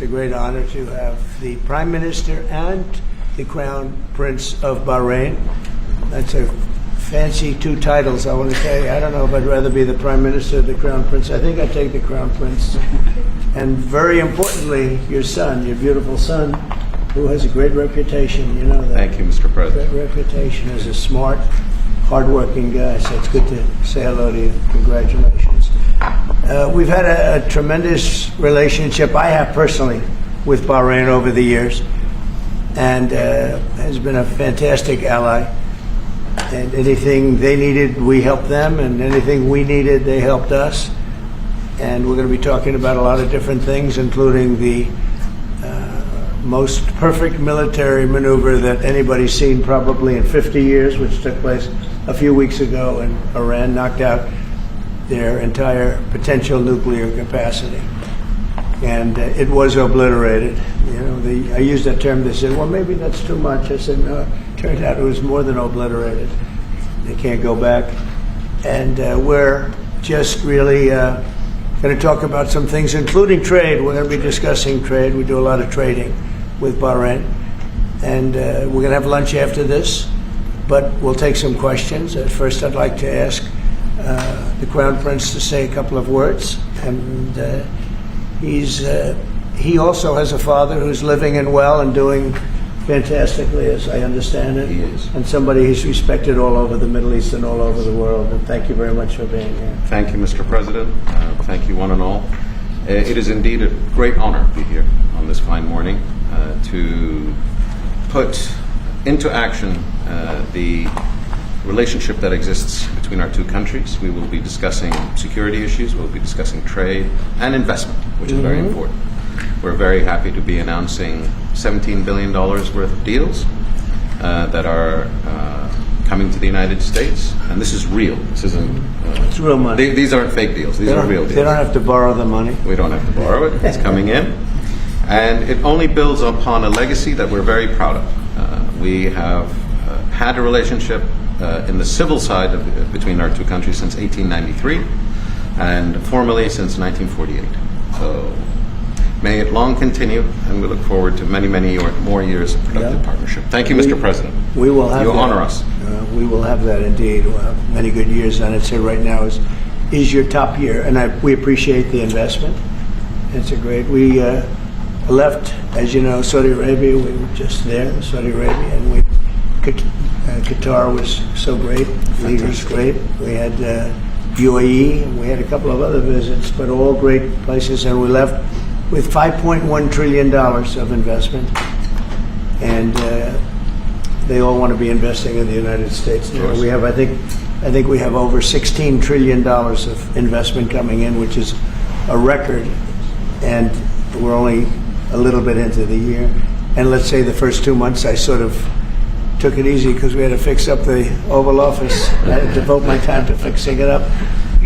a great honor to have the Prime Minister and the Crown Prince of Bahrain. That's a fancy two titles, I want to tell you. I don't know if I'd rather be the Prime Minister or the Crown Prince. I think I'd take the Crown Prince. And very importantly, your son, your beautiful son, who has a great reputation, you know that. Thank you, Mr. President. Great reputation as a smart, hardworking guy, so it's good to say hello to you. Congratulations. We've had a tremendous relationship, I have personally, with Bahrain over the years, and has been a fantastic ally. And anything they needed, we helped them, and anything we needed, they helped us. And we're going to be talking about a lot of different things, including the most perfect military maneuver that anybody's seen probably in 50 years, which took place a few weeks ago, and Iran knocked out their entire potential nuclear capacity. And it was obliterated. You know, I used that term. They said, well, maybe that's too much. I said, no, it turned out it was more than obliterated. They can't go back. And we're just really going to talk about some things, including trade. We're going to be discussing trade. We do a lot of trading with Bahrain. And we're going to have lunch after this, but we'll take some questions. At first, I'd like to ask the Crown Prince to say a couple of words. And he also has a father who's living and well and doing fantastically, as I understand it. He is. And somebody who's respected all over the Middle East and all over the world. And thank you very much for being here. Thank you, Mr. President. Thank you, one and all. It is indeed a great honor to be here on this fine morning to put into action the relationship that exists between our two countries. We will be discussing security issues, we'll be discussing trade and investment, which is very important. We're very happy to be announcing $17 billion worth of deals that are coming to the United States, and this is real. This isn't. It's real money. These aren't fake deals. These are real deals. They don't have to borrow the money. We don't have to borrow it. It's coming in, and it only builds upon a legacy that we're very proud of. We have had a relationship in the civil side between our two countries since 1893, and formally since 1948. So may it long continue, and we look forward to many, many more years of productive partnership. Thank you, Mr. President. We will have you that. Honor us. We will have that indeed. We'll have many good years, and I'd say right now is your top year, and we appreciate the investment. It's a great. We left, as you know, Saudi Arabia. We were just there, Saudi Arabia, and Qatar was so great. Leader was great. We had UAE, and we had a couple of other visits, but all great places, and we left with $5.1 trillion of investment, and they all want to be investing in the United States now. We have, I think we have over $16 trillion of investment coming in, which is a record, and we're only a little bit into the year. And let's say the first 2 months I sort of took it easy because we had to fix up the Oval Office. I had to devote my time to fixing it up,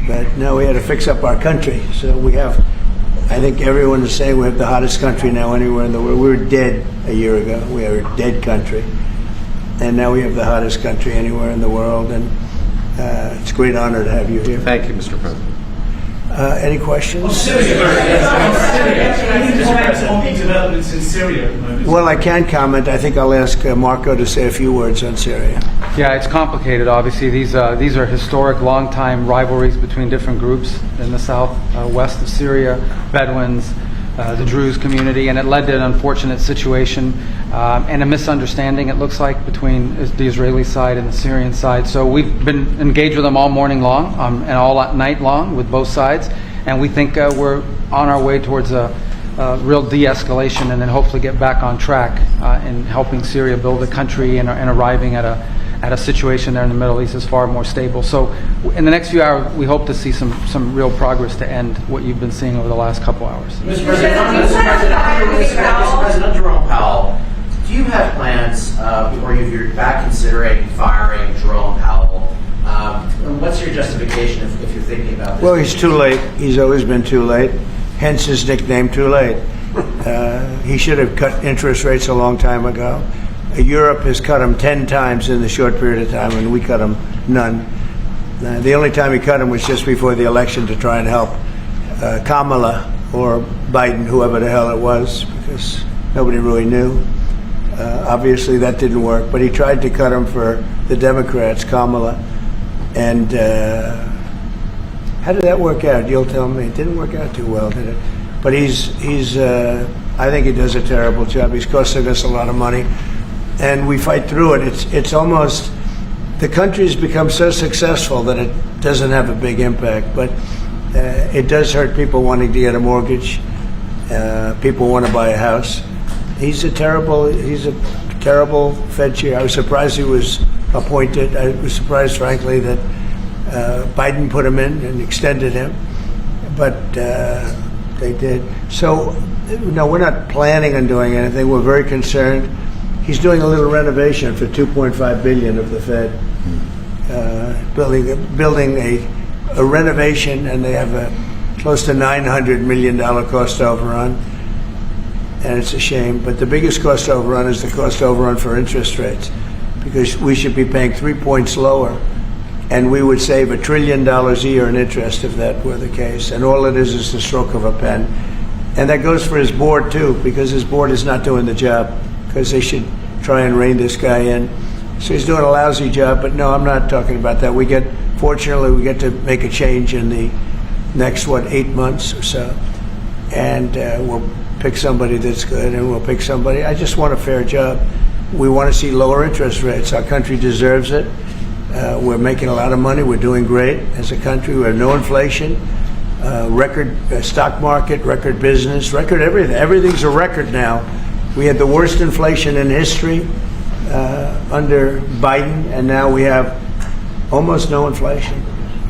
but now we had to fix up our country. So we have, I think everyone is saying we have the hottest country now anywhere in the world. We were dead a year ago. We are a dead country. And now we have the hottest country anywhere in the world. And it's a great honor to have you here. Thank you, Mr. President. Any questions? On Syria. Can you comment on the developments in Syria at the moment? Well, I can comment. I think I'll ask Marco to say a few words on Syria. Yeah, it's complicated, obviously. These are historic, long-time rivalries between different groups in the south-west of Syria, Bedouins, the Druze community, and it led to an unfortunate situation and a misunderstanding, it looks like, between the Israeli side and the Syrian side. So we've been engaged with them all morning long and all night long with both sides, and we think we're on our way towards a real de-escalation and then hopefully get back on track in helping Syria build a country and arriving at a situation there in the Middle East is far more stable. So in the next few hours, we hope to see some real progress to end what you've been seeing over the last couple hours. Mr. President Jerome Powell, do you have plans, or you're back considering firing Jerome Powell? What's your justification if you're thinking about this? Well, he's too late. He's always been too late. Hence his nickname, Too Late. He should have cut interest rates a long time ago. Europe has cut them 10 times in the short period of time, and we cut them none. The only time he cut them was just before the election to try and help Kamala, or Biden, whoever the hell it was, because nobody really knew. Obviously, that didn't work, but he tried to cut him for the Democrats, Kamala. And how did that work out? You'll tell me. It didn't work out too well, did it? But I think he does a terrible job. He's costing us a lot of money, and we fight through it. It's almost, the country's become so successful that it doesn't have a big impact, but it does hurt people wanting to get a mortgage. People want to buy a house. He's a terrible Fed chair. I was surprised he was appointed. I was surprised, frankly, that Biden put him in and extended him, but they did. So, no, we're not planning on doing anything. We're very concerned. He's doing a little renovation for $2.5 billion of the Fed, building a renovation, and they have a close to $900 million cost overrun. And it's a shame, but the biggest cost overrun is the cost overrun for interest rates, because we should be paying 3 points lower, and we would save $1 trillion a year in interest if that were the case. And all it is the stroke of a pen. And that goes for his board too, because his board is not doing the job, because they should try and rein this guy in. So he's doing a lousy job, but no, I'm not talking about that. Fortunately, we get to make a change in the next, 8 months or so. And we'll pick somebody that's good, and we'll pick somebody. I just want a fair job. We want to see lower interest rates. Our country deserves it. We're making a lot of money. We're doing great as a country. We have no inflation, record stock market, record business, record everything. Everything's a record now. We had the worst inflation in history under Biden, and now we have almost no inflation.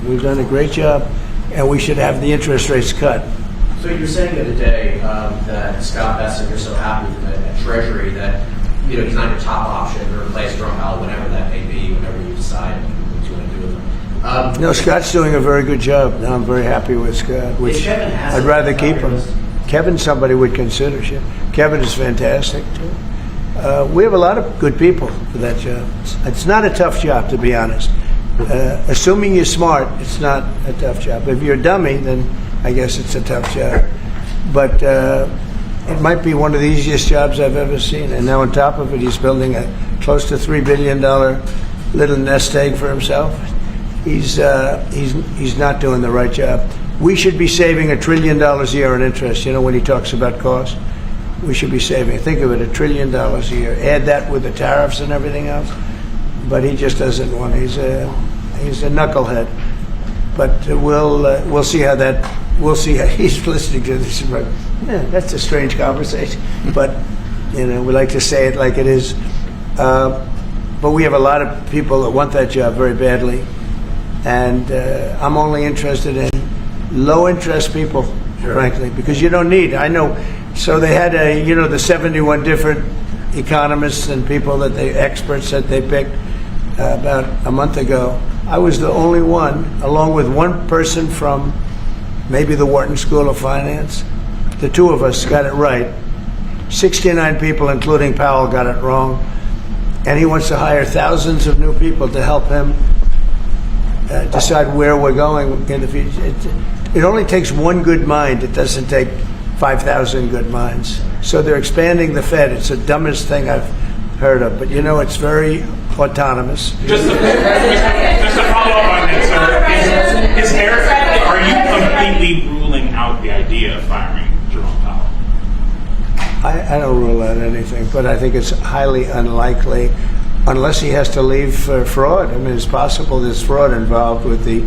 We've done a great job, and we should have the interest rates cut. So you were saying the other day that Scott Bessent, you're so happy with the Treasury that he's not your top option to replace Jerome Powell, whenever that may be, whenever you decide what you want to do with him. No, Scott's doing a very good job. No, I'm very happy with Scott, which I'd rather keep him. Kevin's somebody would consider. Kevin is fantastic, too. We have a lot of good people for that job. It's not a tough job, to be honest. Assuming you're smart, it's not a tough job. If you're a dummy, then I guess it's a tough job. But it might be one of the easiest jobs I've ever seen. And now on top of it, he's building a close to $3 billion little nest egg for himself. He's not doing the right job. We should be saving $1 trillion a year in interest. When he talks about cost, we should be saving, think of it, $1 trillion a year. Add that with the tariffs and everything else. But he just doesn't want. He's a knucklehead. But we'll see how that. We'll see how he's listening to this. That's a strange conversation. But we like to say it like it is. But we have a lot of people that want that job very badly, and I'm only interested in low interest people, frankly, because you don't need. I know. So they had the 71 different economists and people experts that they picked about a month ago. I was the only one, along with one person from maybe the Wharton School of Finance. The two of us got it right. 69 people, including Powell, got it wrong. And he wants to hire thousands of new people to help him decide where we're going in the future. It only takes one good mind. It doesn't take 5,000 good minds. So they're expanding the Fed. It's the dumbest thing I've heard of. But it's very autonomous. Just to follow up on that, sir, are you completely ruling out the idea of firing Jerome Powell? I don't rule out anything, but I think it's highly unlikely unless he has to leave for fraud. I mean, it's possible there's fraud involved with the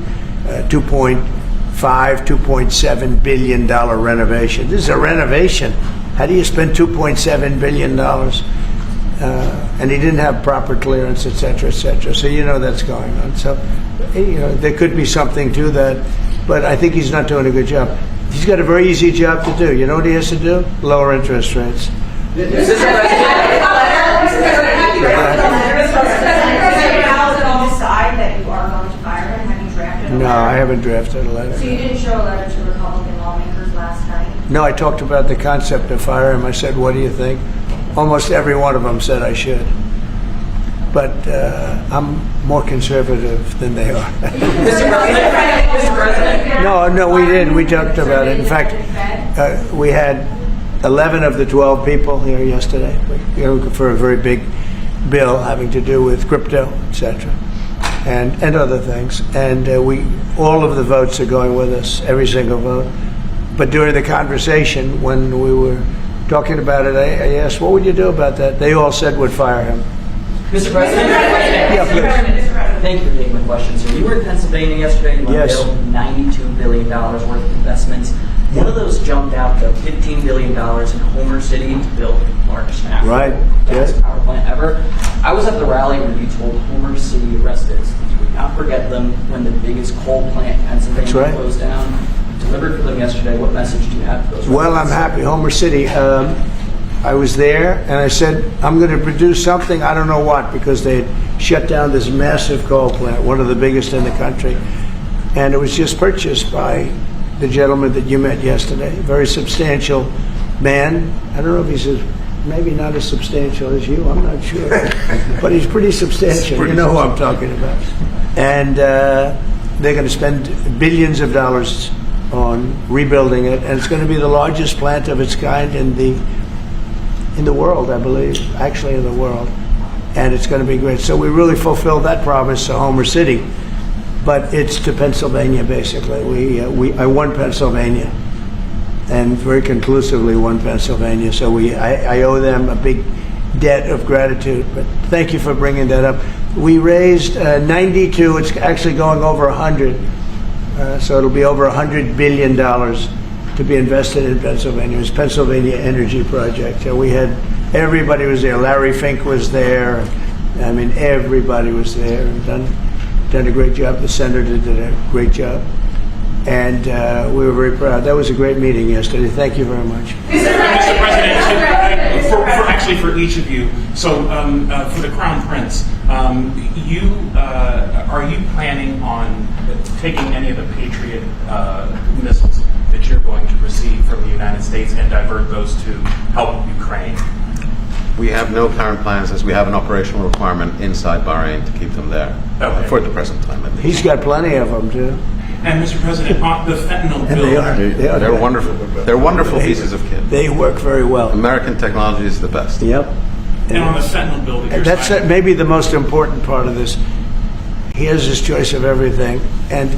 $2.7 billion renovation. This is a renovation. How do you spend $2.7 billion? And he didn't have proper clearance, et cetera, et cetera. So that's going on. So there could be something to that, but I think he's not doing a good job. He's got a very easy job to do. You know what he has to do? Lower interest rates. No, I haven't drafted a letter. So you didn't show a letter to Republican lawmakers last night? No, I talked about the concept of fire him. I said, what do you think? Almost every one of them said I should. But I'm more conservative than they are. Mr. President. No, we did. We talked about it. In fact, We had 11 of the 12 people here yesterday, for a very big bill having to do with crypto, etc., and other things. And all of the votes are going with us, every single vote. But during the conversation, when we were talking about it, I asked, what would you do about that? They all said would fire him. Mr. President? Yeah, please. Thank you for taking my question, sir. You were in Pennsylvania yesterday. You Yes. unveiled $92 billion worth of investments. One of those jumped out to $15 billion in Homer City to build the largest natural Right. gas Yeah. power plant ever. I was at the rally where you told Homer City residents you would not forget them when the biggest coal plant in Pennsylvania That's right. closed down. You delivered for them yesterday. What message do you have for those Well, I'm residents? happy. Homer City. I was there, and I said, I'm going to produce something, I don't know what, because they had shut down this massive coal plant, one of the biggest in the country. And it was just purchased by the gentleman that you met yesterday, a very substantial man. I don't know if he's maybe not as substantial as you, I'm not sure. But he's pretty substantial. You know who I'm talking about. And they're going to spend billions of dollars on rebuilding it, and it's going to be the largest plant of its kind in the world, I believe, actually in the world. And it's going to be great. So we really fulfilled that promise to Homer City. But it's to Pennsylvania, basically. I won Pennsylvania, and very conclusively won Pennsylvania. So I owe them a big debt of gratitude. But thank you for bringing that up. We raised 92. It's actually going over 100. So it'll be over $100 billion to be invested in Pennsylvania. It was Pennsylvania Energy Project. So we had, everybody was there. Larry Fink was there. I mean, everybody was there and done a great job. The senator did a great job. And we were very proud. That was a great meeting yesterday. Thank you very much. Mr. President, for each of you, so for the Crown Prince, are you planning on taking any of the Patriot missiles that you're going to receive from the United States and divert those to help Ukraine? We have no current plans, as we have an operational requirement inside Bahrain to keep them there for the present time. At least. He's got plenty of them, too. And Mr. President, on the fentanyl And bill, They're wonderful. They're wonderful pieces of kit. They work very well. American technology is the best. Yep. and on the fentanyl bill that you're That's signing, maybe the most important part of this. He has his choice of everything, and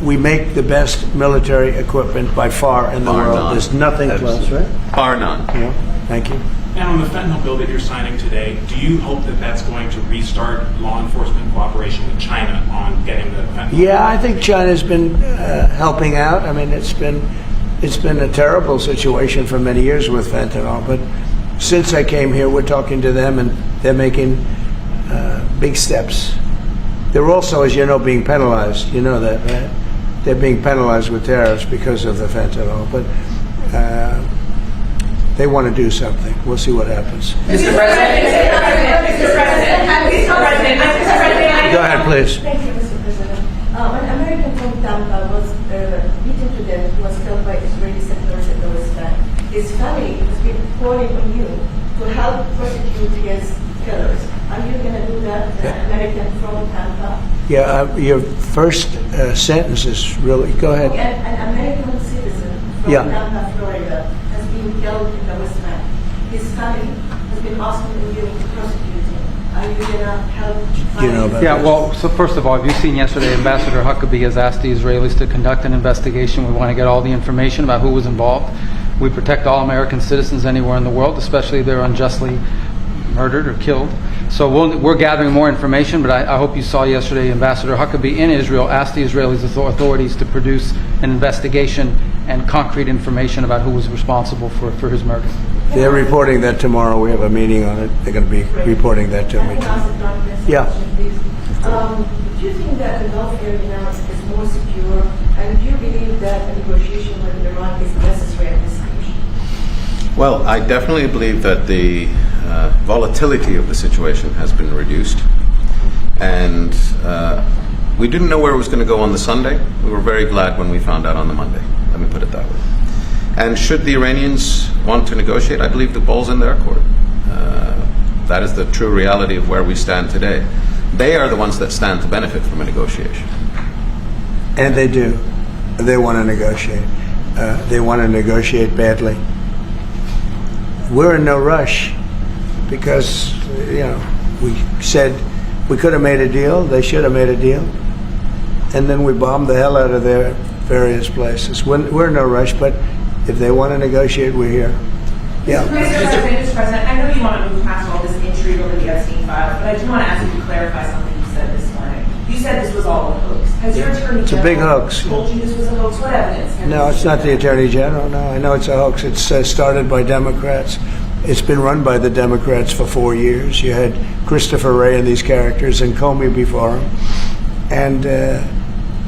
we make the best military equipment by far in the Bar world. none. There's nothing close, right? Bar none. Yeah. Thank you. and on the fentanyl bill that you're signing today, do you hope that that's going to restart law enforcement cooperation with China on getting the fentanyl? Yeah, I think China's been helping out. I mean, it's been a terrible situation for many years with fentanyl, but since I came here, we're talking to them, and they're making big steps. They're also, as you know, being penalized. You know that, right? They're being penalized with tariffs because of the fentanyl, but they want to do something. We'll see what happens. Mr. President? Go ahead, please. Thank you, Mr. President. An American from Tampa was beaten to death, was killed by Israeli settlers in the West Bank. His family has been calling on you to help prosecute his killers. Are you going to do that, an American from Tampa? Yeah, your first sentence is really. Go ahead. An American citizen from Tampa, Florida, has been killed in the West Bank. His family has been asking you to prosecute him. Are you going to help? You know about Yeah, well, so first of all, have you seen yesterday, Ambassador Huckabee has asked the Israelis to conduct an investigation. We want to get all the information about who was involved. We protect all American citizens anywhere in the world, especially if they're unjustly murdered or killed. So we're gathering more information, but I hope you saw yesterday Ambassador Huckabee in Israel asked the Israeli authorities to produce an investigation and concrete information about who was responsible for his murder. They're reporting that tomorrow. We have a meeting on it. They're going to be reporting that to me. Yeah. Do you think that the Gulf area now is more secure? And do you believe that a negotiation with Iran is necessary at this stage? Well, I definitely believe that the volatility of the situation has been reduced. And we didn't know where it was going to go on the Sunday. We were very glad when we found out on the Monday. Let me put it that way. And should the Iranians want to negotiate, I believe the ball's in their court. That is the true reality of where we stand today. They are the ones that stand to benefit from a negotiation. And they do. They want to negotiate. they want to negotiate badly. We're in no rush because, we said we could have made a deal. They should have made a deal. And then we bombed the hell out of their various places. We're in no rush, but if they want to negotiate, we're here. Yeah. Mr. President, I know you want to move past all this intrigue over the Epstein files, but I do want to ask you to clarify something you said this morning. You said this was all a hoax. Has your attorney It's a big hoax. told you this was a hoax? What evidence? No, it's not the Attorney General. No, I know it's a hoax. It's started by Democrats. It's been run by the Democrats for 4 years. You had Christopher Wray and these characters and Comey before him. And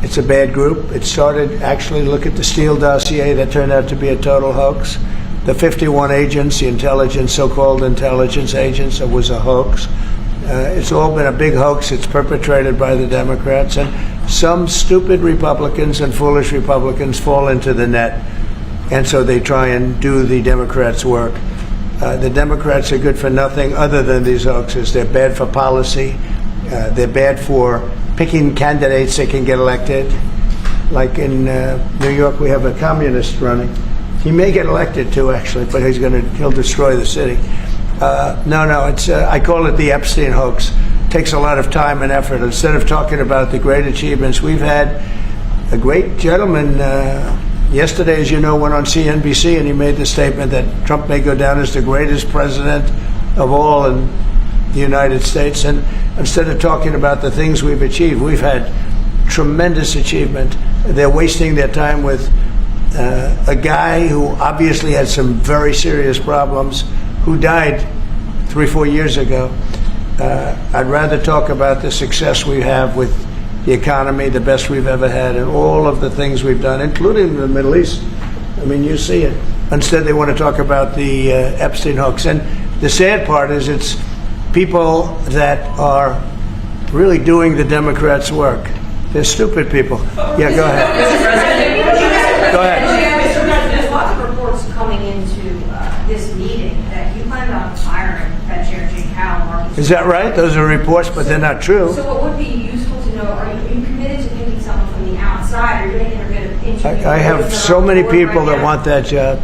it's a bad group. It started, actually, look at the Steele dossier. That turned out to be a total hoax. The 51 agents, the intelligence, so-called intelligence agents, it was a hoax. It's all been a big hoax. It's perpetrated by the Democrats. And some stupid Republicans and foolish Republicans fall into the net. And so they try and do the Democrats' work. The Democrats are good for nothing other than these hoaxes. They're bad for policy. They're bad for picking candidates that can get elected. Like in New York, we have a communist running. He may get elected too, actually, but he'll destroy the city. It's I call it the Epstein hoax. It takes a lot of time and effort. Instead of talking about the great achievements, we've had a great gentleman. Yesterday, as you know, went on CNBC and he made the statement that Trump may go down as the greatest president of all in the United States. And instead of talking about the things we've achieved, we've had tremendous achievement. They're wasting their time with a guy who obviously had some very serious problems, who died 3-4 years ago. I'd rather talk about the success we have with the economy, the best we've ever had, and all of the things we've done, including the Middle East. I mean, you see it. Instead, they want to talk about the Epstein hoax. And the sad part is it's people that are really doing the Democrats' work. They're stupid people. Yeah, go ahead. Go ahead. Mr. President, there's lots of reports coming into this meeting that you plan on firing Fed Chair Jay Powell. Is that right? Those are reports, but they're not true. So what would be useful to know, are you committed to picking someone from the outside, or are you going to interview? I have so many people that want that job.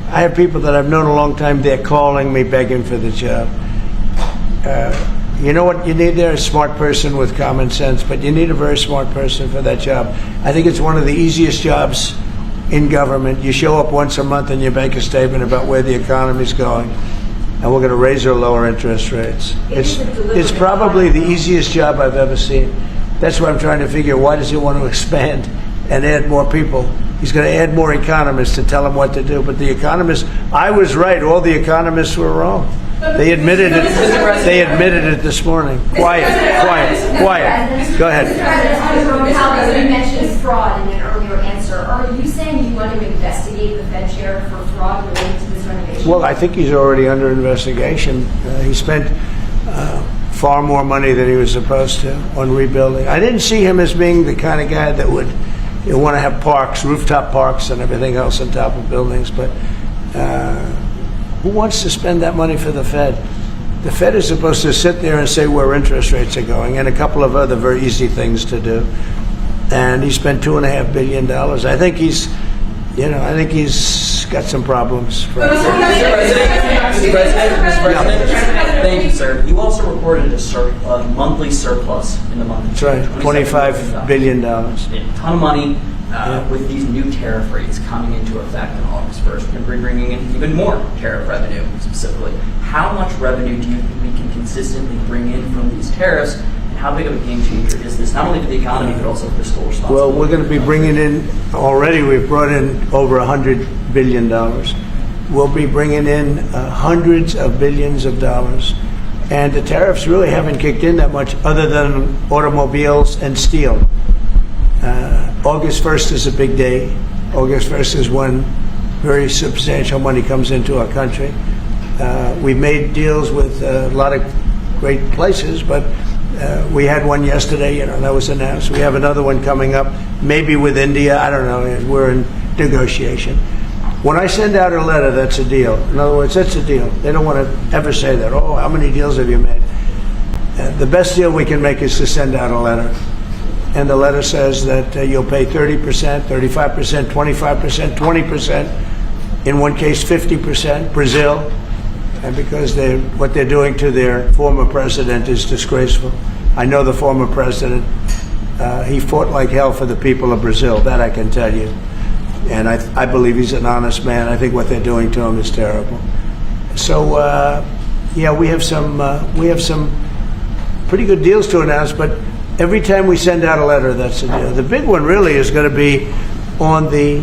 I have people that I've known a long time. They're calling me, begging for the job. You know what you need there? A smart person with common sense, but you need a very smart person for that job. I think it's one of the easiest jobs in government. You show up once a month and you make a statement about where the economy's going, and we're going to raise or lower interest rates. It's probably the easiest job I've ever seen. That's why I'm trying to figure, why does he want to expand and add more people? He's going to add more economists to tell him what to do. But the economists, I was right. All the economists were wrong. They admitted it. They admitted it this morning. Quiet. Go ahead. You mentioned fraud in an earlier answer. Are you saying you want to investigate the Fed chair for fraud related to this renovation? Well, I think he's already under investigation. He spent far more money than he was supposed to on rebuilding. I didn't see him as being the kind of guy that would want to have parks, rooftop parks, and everything else on top of buildings. But who wants to spend that money for the Fed? The Fed is supposed to sit there and say where interest rates are going, and a couple of other very easy things to do. And he spent $2.5 billion. I think he's got some problems. Mr. President, thank you, sir. You also reported a monthly surplus in the month. That's right, $25 billion. A ton of money. With these new tariff rates coming into effect on August 1st, we're going to be bringing in even more tariff revenue specifically. How much revenue do you think we can consistently bring in from these tariffs, and how big of a game changer is this, not only for the economy, but also fiscal responsibility? Well, we're going to be bringing in, already we've brought in over $100 billion. We'll be bringing in hundreds of billions of dollars. And the tariffs really haven't kicked in that much other than automobiles and steel. August 1st is a big day. August 1st is when very substantial money comes into our country. We've made deals with a lot of great places, but we had one yesterday, that was announced. We have another one coming up, maybe with India. I don't know. We're in negotiation. When I send out a letter, that's a deal. In other words, that's a deal. They don't want to ever say that. Oh, how many deals have you made? The best deal we can make is to send out a letter. And the letter says that you'll pay 30%, 35%, 25%, 20%, in one case 50%, Brazil, and because what they're doing to their former president is disgraceful. I know the former president. He fought like hell for the people of Brazil, that I can tell you. And I believe he's an honest man. I think what they're doing to him is terrible. So, yeah, we have some pretty good deals to announce, but every time we send out a letter, that's a deal. The big one really is going to be on the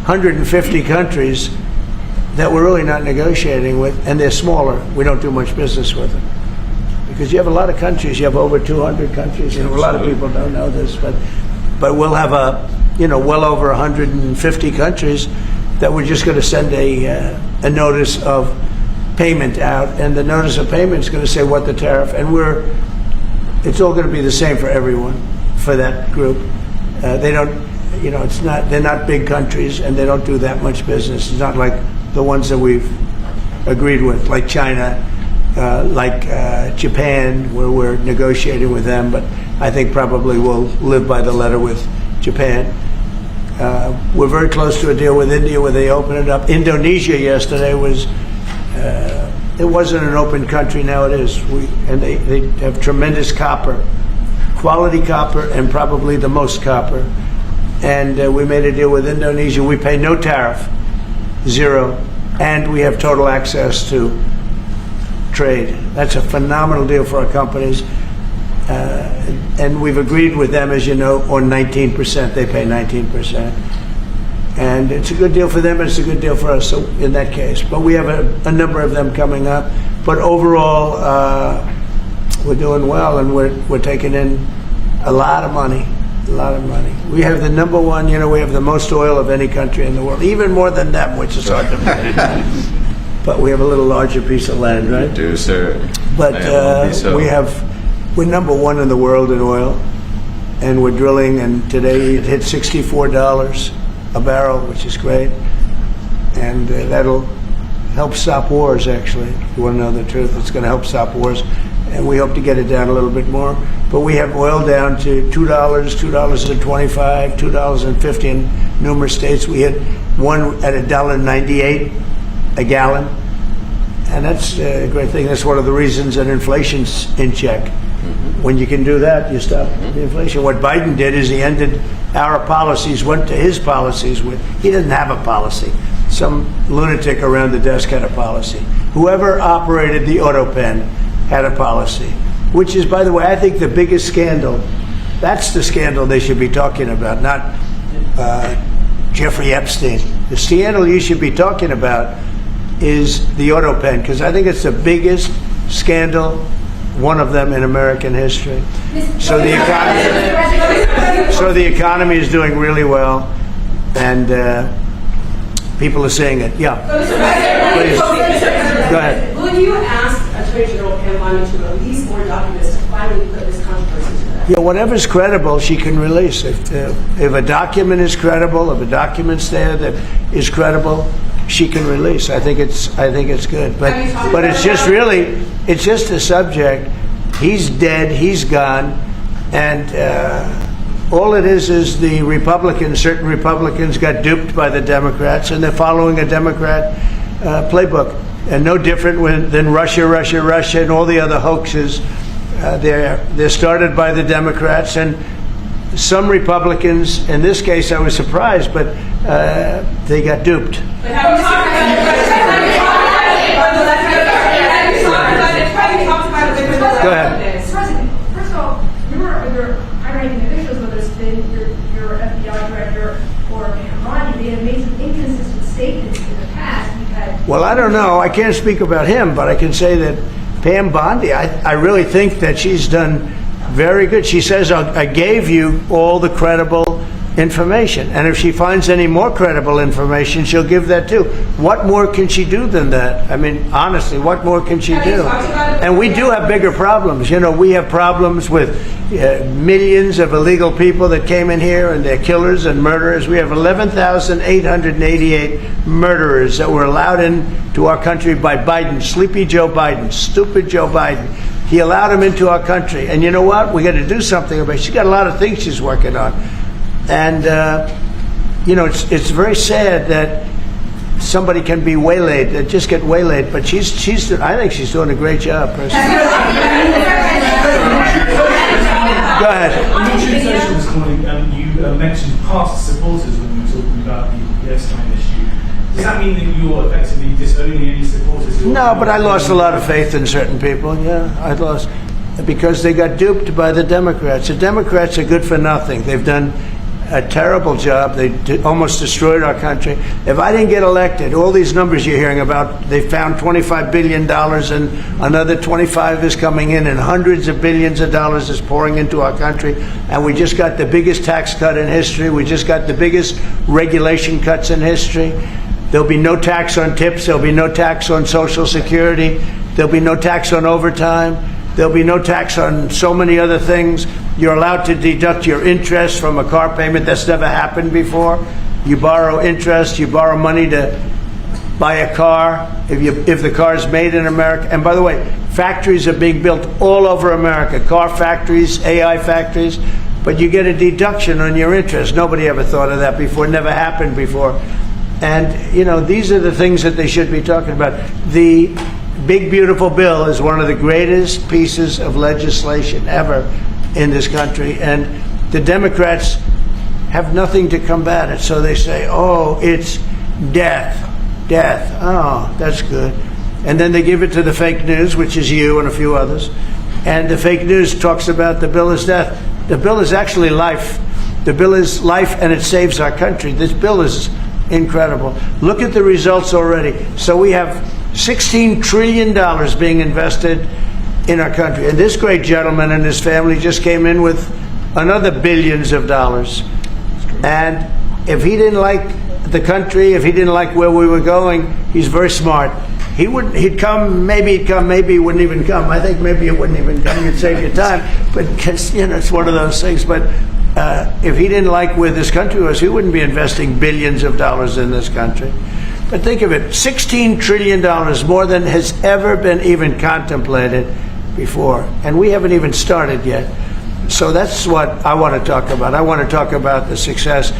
150 countries that we're really not negotiating with, and they're smaller. We don't do much business with them. Because you have a lot of countries, you have over 200 countries, and a lot of people don't know this, but we'll have well over 150 countries that we're just going to send a notice of payment out, and the notice of payment is going to say what the tariff, and it's all going to be the same for everyone, for that group. They don't, they're not big countries, and they don't do that much business. It's not like the ones that we've agreed with, like China, like Japan, where we're negotiating with them, but I think probably we'll live by the letter with Japan. We're very close to a deal with India where they open it up. Indonesia yesterday was, it wasn't an open country, now it is. And they have tremendous copper, quality copper, and probably the most copper. And we made a deal with Indonesia. We pay no tariff, zero, and we have total access to trade. That's a phenomenal deal for our companies. And we've agreed with them, as you know, on 19%. They pay 19%. And it's a good deal for them, and it's a good deal for us, so in that case. But we have a number of them coming up. But overall, we're doing well, and we're taking in a lot of money, a lot of money. We have the number one, we have the most oil of any country in the world, even more than them, which is hard to believe. But we have a little larger piece of land, right? You do, sir. But so. we're number one in the world in oil, and we're drilling, and today it hit $64 a barrel, which is great, and that'll help stop wars, actually. If you want to know the truth, it's going to help stop wars, and we hope to get it down a little bit more. But we have oil down to $2, $2.25, $2.50 in numerous states. We had one at $1.98 a gallon, and that's a great thing. That's one of the reasons that inflation's in check. When you can do that, you stop the inflation. What Biden did is he ended our policies, went to his policies. He didn't have a policy. Some lunatic around the desk had a policy. Whoever operated the auto pen had a policy, which is, by the way, I think the biggest scandal. That's the scandal they should be talking about, not Jeffrey Epstein. The scandal you should be talking about is the auto pen, because I think it's the biggest scandal, one of them in American history. So the economy is doing really well, and people are saying it. Yeah. Please. Go ahead. Will you ask Attorney General Pam Bondi to release more documents to finally put this controversy to rest? Yeah, whatever's credible, she can release. If a document is credible, if a document's there that is credible, she can release. I think it's good. But it's just a subject. He's dead. He's gone, and all it is the certain Republicans got duped by the Democrats, and they're following a Democrat playbook, and no different than Russia, and all the other hoaxes. They're started by the Democrats, and some Republicans. In this case, I was surprised, but they got duped. But have you talked about it? Go ahead. First of all, your high-ranking officials, whether it's been your FBI director or Pam Bondi, they have made some inconsistent statements in the past. Well, I don't know. I can't speak about him, but I can say that Pam Bondi, I really think that she's done very good. She says, I gave you all the credible information, and if she finds any more credible information, she'll give that too. What more can she do than that? I mean, honestly, what more can she do? And we do have bigger problems. We have problems with millions of illegal people that came in here, and they're killers and murderers. We have 11,888 murderers that were allowed into our country by Biden, sleepy Joe Biden, stupid Joe Biden. He allowed him into our country. And you know what? We got to do something about it. She's got a lot of things she's working on. And, you know, it's very sad that somebody can be waylaid, that just get waylaid. But I think she's doing a great job, personally. Go ahead. In your presentation this morning, you mentioned past supporters when you were talking about the airtime issue. Does that mean that you're effectively disowning any supporters? No, but I lost a lot of faith in certain people. Yeah, I lost because they got duped by the Democrats. The Democrats are good for nothing. They've done a terrible job. They almost destroyed our country. If I didn't get elected, all these numbers you're hearing about, they found $25 billion and another 25 is coming in and hundreds of billions of dollars is pouring into our country. And we just got the biggest tax cut in history. We just got the biggest regulation cuts in history. There'll be no tax on tips. There'll be no tax on Social Security. There'll be no tax on overtime. There'll be no tax on so many other things. You're allowed to deduct your interest from a car payment. That's never happened before. You borrow interest. You borrow money to buy a car if the car is made in America. And by the way, factories are being built all over America. Car factories, AI factories. But you get a deduction on your interest. Nobody ever thought of that before. Never happened before. And, you know, these are the things that they should be talking about. The Big Beautiful Bill is one of the greatest pieces of legislation ever in this country. And the Democrats have nothing to combat it. So they say, oh, it's death. Death. Oh, that's good. And then they give it to the fake news, which is you and a few others. And the fake news talks about the bill is death. The bill is actually life. The bill is life, and it saves our country. This bill is incredible. Look at the results already. So we have $16 trillion being invested in our country. And this great gentleman and his family just came in with another billions of dollars. And if he didn't like the country, if he didn't like where we were going, he's very smart. He'd come, maybe he wouldn't even come. I think maybe he wouldn't even come. You'd save your time. But, you know, it's one of those things. But if he didn't like where this country was, he wouldn't be investing billions of dollars in this country. But think of it, $16 trillion, more than has ever been even contemplated before. And we haven't even started yet. So that's what I want to talk about. I want to talk about the success.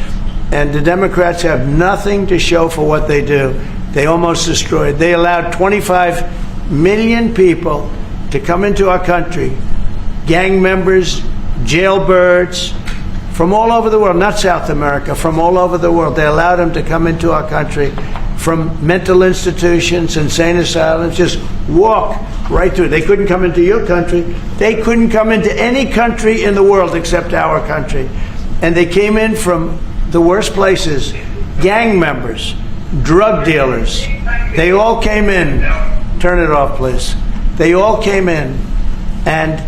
And the Democrats have nothing to show for what they do. They almost destroyed. They allowed 25 million people to come into our country, gang members, jailbirds, from all over the world, not South America, from all over the world. They allowed them to come into our country from mental institutions, insane asylums, just walk right through. They couldn't come into your country. They couldn't come into any country in the world except our country. And they came in from the worst places, gang members, drug dealers. They all came in. Turn it off, please. They all came in. And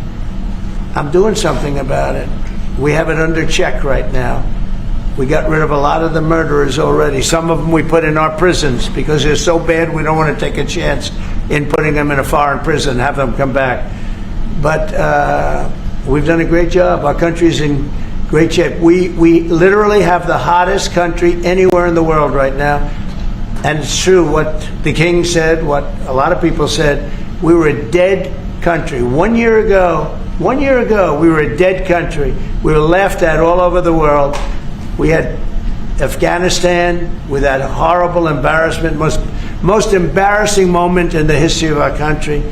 I'm doing something about it. We have it under check right now. We got rid of a lot of the murderers already. Some of them we put in our prisons because they're so bad we don't want to take a chance in putting them in a foreign prison and have them come back. But we've done a great job. Our country's in great shape. We literally have the hottest country anywhere in the world right now. And it's true what the king said, what a lot of people said. We were a dead country. 1 year ago, we were a dead country. We were laughed at all over the world. We had Afghanistan with that horrible embarrassment, most embarrassing moment in the history of our country.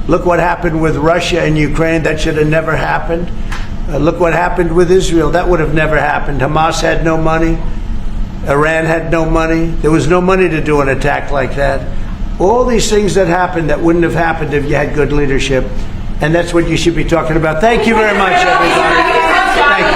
Look what happened with Russia and Ukraine. That should have never happened. Look what happened with Israel. That would have never happened. Hamas had no money. Iran had no money. There was no money to do an attack like that. All these things that happened that wouldn't have happened if you had good leadership. And that's what you should be talking about. Thank you very much, everybody. Thank you.